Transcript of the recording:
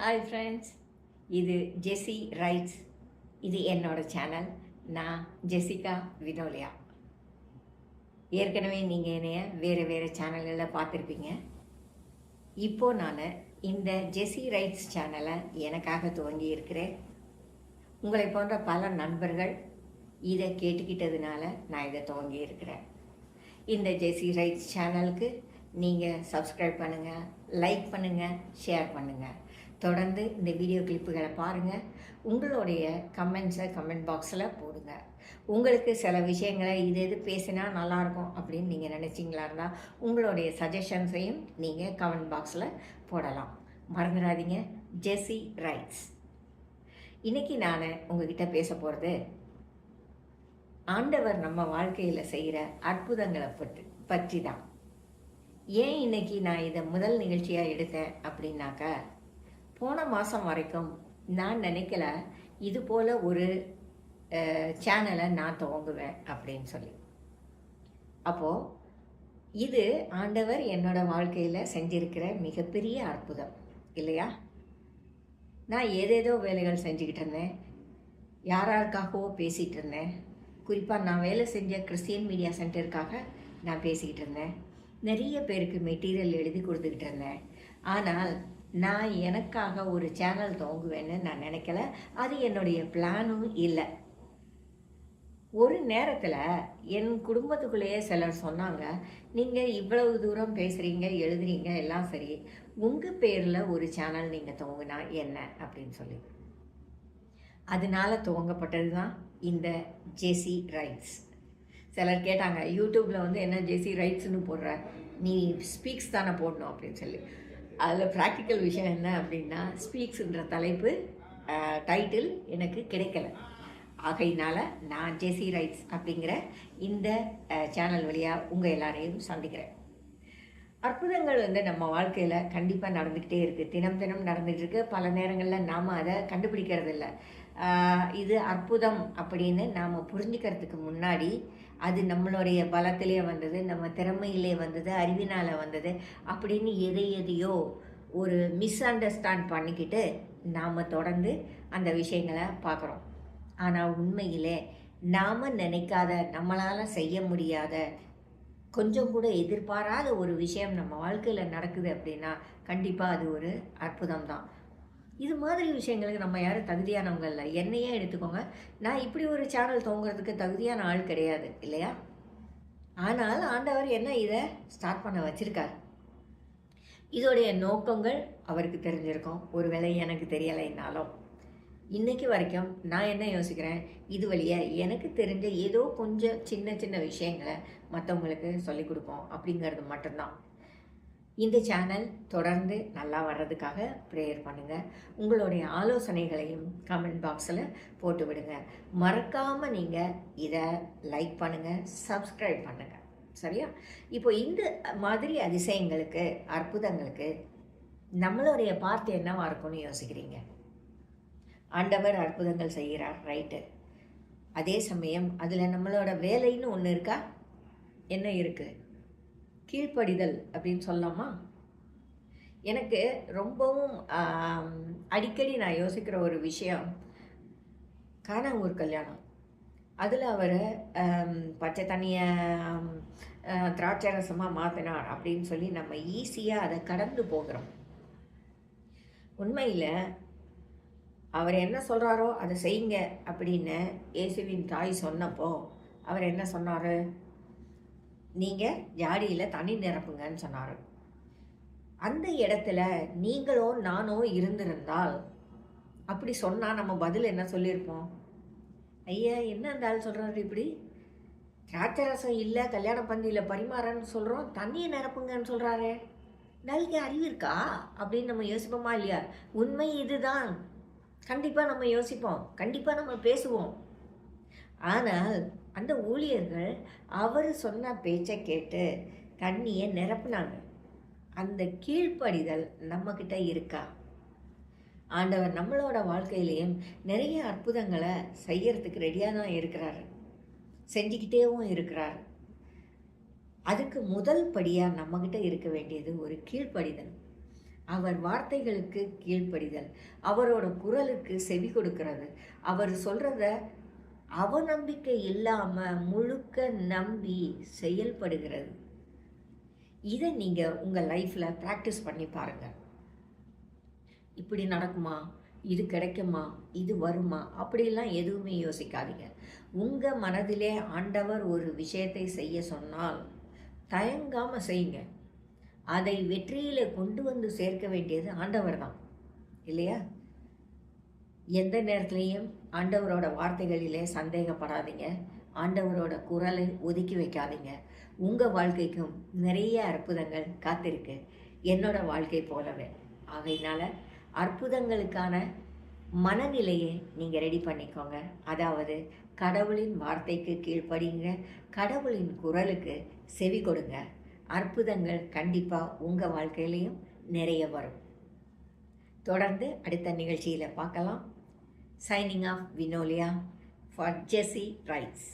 Hi friends, இது ஜெஸி rights. இது என்னோட சேனல். நான் ஜெசிகா வினோலியா. ஏற்கனவே நீங்கள் என்னைய வேறு சேனல்களில் பார்த்துருப்பீங்க. இப்போது நான் இந்த ஜெஸி ரைட்ஸ் சேனலை எனக்காக துவங்கி இருக்கிறேன். உங்களை போன்ற பல நண்பர்கள் இதை கேட்டுக்கிட்டதுனால நான் இதை துவங்கி இருக்கிறேன். இந்த ஜெஸி ரைட்ஸ் சேனலுக்கு நீங்கள் சப்ஸ்கிரைப் பண்ணுங்கள், லைக் பண்ணுங்கள், ஷேர் பண்ணுங்கள். தொடர்ந்து இந்த வீடியோ கிளிப்புகளை பாருங்கள். உங்களுடைய கமெண்ட்ஸை கமெண்ட் பாக்ஸில் போடுங்க. உங்களுக்கு சில விஷயங்களை இது பேசினா நல்லாயிருக்கும் அப்படின்னு நீங்கள் நினச்சிங்களா இருந்தால் உங்களுடைய சஜஷன்ஸையும் நீங்கள் கமெண்ட் பாக்ஸில் போடலாம். மறந்துடாதீங்க, ஜெஸி ரைட்ஸ். இன்றைக்கி நான் உங்ககிட்ட பேச போகிறது ஆண்டவர் நம்ம வாழ்க்கையில் செய்கிற அற்புதங்களை பற்றி தான். ஏன் இன்னைக்கு நான் இதை முதல் நிகழ்ச்சியாக எடுத்தேன் அப்படின்னாக்கா, போன மாதம் வரைக்கும் நான் நினைக்கல இது போல் ஒரு சேனலை நான் துவங்குவேன் அப்படின்னு சொல்லி. அப்போது இது ஆண்டவர் என்னோட வாழ்க்கையில் செஞ்சிருக்கிற மிகப்பெரிய அற்புதம் இல்லையா? நான் ஏதேதோ வேலைகள் செஞ்சுக்கிட்டு இருந்தேன், யாருக்காகவோ பேசிகிட்டு இருந்தேன். குறிப்பாக நான் வேலை செஞ்ச கிறிஸ்டியன் மீடியா சென்டருக்காக நான் பேசிக்கிட்டு இருந்தேன். நிறைய பேருக்கு மெட்டீரியல் எழுதி கொடுத்துக்கிட்டு இருந்தேன். ஆனால் நான் எனக்காக ஒரு சேனல் துவங்குவேன்னு நான் நினைக்கல. அது என்னுடைய பிளானும் இல்லை. ஒரு நேரத்தில் என் குடும்பத்துக்குள்ளேயே சிலர் சொன்னாங்க, நீங்கள் இவ்வளவு தூரம் பேசுகிறீங்க, எழுதுறீங்க, எல்லாம் சரி, உங்கள் பேரில் ஒரு சேனல் நீங்கள் துவங்கினா என்ன அப்படின்னு சொல்லி. அதனால துவங்கப்பட்டது தான் இந்த ஜெஸி ரைட்ஸ். சிலர் கேட்டாங்க, யூடியூப்பில் என்ன ஜெஸி ரைட்ஸ்னு போடுற, நீ ஸ்பீக்ஸ் தானே போடணும் அப்படின்னு சொல்லி. அதில் ப்ராக்டிக்கல் விஷயம் என்ன அப்படின்னா, ஸ்பீக்ஸுன்ற தலைப்பு டைட்டில் எனக்கு கிடைக்கல. ஆகையினால நான் ஜெஸி ரைட்ஸ் அப்படிங்கிற இந்த சேனல் வழியாக உங்கள் எல்லாரையும் சந்திக்கிறேன். அற்புதங்கள் நம்ம வாழ்க்கையில் கண்டிப்பாக நடந்துக்கிட்டே இருக்குது, தினம் தினம் நடந்துகிட்டு இருக்கு. பல நேரங்களில் நாம் அதை கண்டுபிடிக்கிறது இல்லை. இது அற்புதம் அப்படின்னு நாம் புரிஞ்சுக்கிறதுக்கு முன்னாடி அது நம்மளுடைய பலத்திலே வந்தது, நம்ம திறமையிலே வந்தது, அறிவினால் வந்தது அப்படின்னு எதையோ ஒரு மிஸ் அண்டர்ஸ்டாண்ட் பண்ணிக்கிட்டு நாம் தொடர்ந்து அந்த விஷயங்களை பார்க்குறோம். ஆனால் உண்மையிலே நாம் நினைக்காத, நம்மளால் செய்ய முடியாத, கொஞ்சம் கூட எதிர்பாராத ஒரு விஷயம் நம்ம வாழ்க்கையில் நடக்குது அப்படின்னா கண்டிப்பாக அது ஒரு அற்புதம் தான். இது மாதிரி விஷயங்களுக்கு நம்ம யாரும் தகுதியானவங்க இல்லை. என்னையே எடுத்துக்கோங்க, நான் இப்படி ஒரு சேனல் துவங்குறதுக்கு தகுதியான ஆள் கிடையாது இல்லையா? ஆனால் ஆண்டவர் என்ன இதை ஸ்டார்ட் பண்ண வச்சுருக்கார். இதோடைய நோக்கங்கள் அவருக்கு தெரிஞ்சிருக்கும், ஒருவேளை எனக்கு தெரியலைன்னாலும். இன்றைக்கி வரைக்கும் நான் என்ன யோசிக்கிறேன், இது வழியாக எனக்கு தெரிஞ்ச ஏதோ கொஞ்சம் சின்ன சின்ன விஷயங்களை மற்றவங்களுக்கு சொல்லிக் கொடுப்போம் அப்படிங்கிறது மட்டும்தான். இந்த சேனல் தொடர்ந்து நல்லா வர்றதுக்காக ப்ரேயர் பண்ணுங்கள். உங்களுடைய ஆலோசனைகளையும் கமெண்ட் பாக்ஸில் போட்டு விடுங்க. மறக்காமல் நீங்கள் இதை லைக் பண்ணுங்கள், சப்ஸ்கிரைப் பண்ணுங்கள். சரியா? இப்போ இந்த மாதிரி அதிசயங்களுக்கு, அற்புதங்களுக்கு நம்மளுடைய பார்த்து என்னவா இருக்கும்னு யோசிக்கிறீங்க? ஆண்டவர் அற்புதங்கள் செய்கிறார், ரைட்டு. அதே சமயம் அதில் நம்மளோட வேலைன்னு ஒன்று இருக்கா? என்ன இருக்குது? கீழ்ப்படிதல் அப்படின்னு சொல்லலாமா? எனக்கு ரொம்பவும் அடிக்கடி நான் யோசிக்கிற ஒரு விஷயம், காணாங்கூர் கல்யாணம். அதில் அவர் பச்சை தண்ணியை திராட்சை ரசமாக மாற்றினார் அப்படின்னு சொல்லி நம்ம ஈஸியாக அதை கடந்து போகிறோம். உண்மையில் அவர் என்ன சொல்கிறாரோ அதை செய்யுங்க அப்படின்னு இயேசுவின் தாய் சொன்னப்போ அவர் என்ன சொன்னார்? நீங்கள் ஜாடியில் தண்ணி நிரப்புங்கன்னு சொன்னார். அந்த இடத்துல நீங்களோ நானோ இருந்திருந்தால் அப்படி சொன்னால் நம்ம பதில் என்ன சொல்லியிருப்போம்? ஐயா, என்ன இருந்தாலும் சொல்கிறாரு, இப்படி திராட்சை ரசம் இல்லை கல்யாண பந்தியில் பரிமாறன்னு சொல்கிறோம், தண்ணியை நிரப்புங்கன்னு சொல்கிறாரு, நாளைக்கு அறிவு இருக்கா அப்படின்னு நம்ம யோசிப்போமா இல்லையா? உண்மை இதுதான். கண்டிப்பாக நம்ம யோசிப்போம், கண்டிப்பாக நம்ம பேசுவோம். ஆனால் அந்த ஊழியர்கள் அவர் சொன்ன பேச்சை கேட்டு தண்ணியை நிரப்புனாங்க. அந்த கீழ்ப்படிதல் நம்மக்கிட்ட இருக்கா? ஆண்டவர் நம்மளோட வாழ்க்கையிலையும் நிறைய அற்புதங்களை செய்யறதுக்கு ரெடியாக தான் இருக்கிறாரு, செஞ்சுக்கிட்டேவும் இருக்கிறார். அதுக்கு முதல் படியாக நம்மக்கிட்ட இருக்க வேண்டியது ஒரு கீழ்ப்படிதல். அவர் வார்த்தைகளுக்கு கீழ்ப்படிதல், அவரோட குரலுக்கு செவி கொடுக்கிறது, அவர் சொல்கிறத அவநம்பிக்கை இல்லாமல் முழுக்க நம்பி செயல்படுகிறது. இதை நீங்கள் உங்கள் லைஃப்பில் ப்ராக்டிஸ் பண்ணி பாருங்கள். இப்படி நடக்குமா, இது கிடைக்குமா, இது வருமா, அப்படிலாம் எதுவுமே யோசிக்காதீங்க. உங்கள் மனதிலே ஆண்டவர் ஒரு விஷயத்தை செய்ய சொன்னால் தயங்காமல் செய்யுங்க. அதை வெற்றியில் கொண்டு வந்து சேர்க்க வேண்டியது ஆண்டவர் தான், இல்லையா? எந்த நேரத்துலையும் ஆண்டவரோட வார்த்தைகளிலே சந்தேகப்படாதீங்க. ஆண்டவரோட குரலை ஒதுக்கி வைக்காதீங்க. உங்கள் வாழ்க்கைக்கும் நிறைய அற்புதங்கள் காத்திருக்கு, என்னோட வாழ்க்கை போலவே. ஆகையினால அற்புதங்களுக்கான மனநிலையை நீங்கள் ரெடி பண்ணிக்கோங்க. அதாவது கடவுளின் வார்த்தைக்கு கீழ்ப்படிங்க, கடவுளின் குரலுக்கு செவி கொடுங்க. அற்புதங்கள் கண்டிப்பாக உங்கள் வாழ்க்கையிலையும் நிறைய வரும். தொடர்ந்து அடுத்த நிகழ்ச்சியில் பார்க்கலாம். Signing off Vinolia for Jessy rights.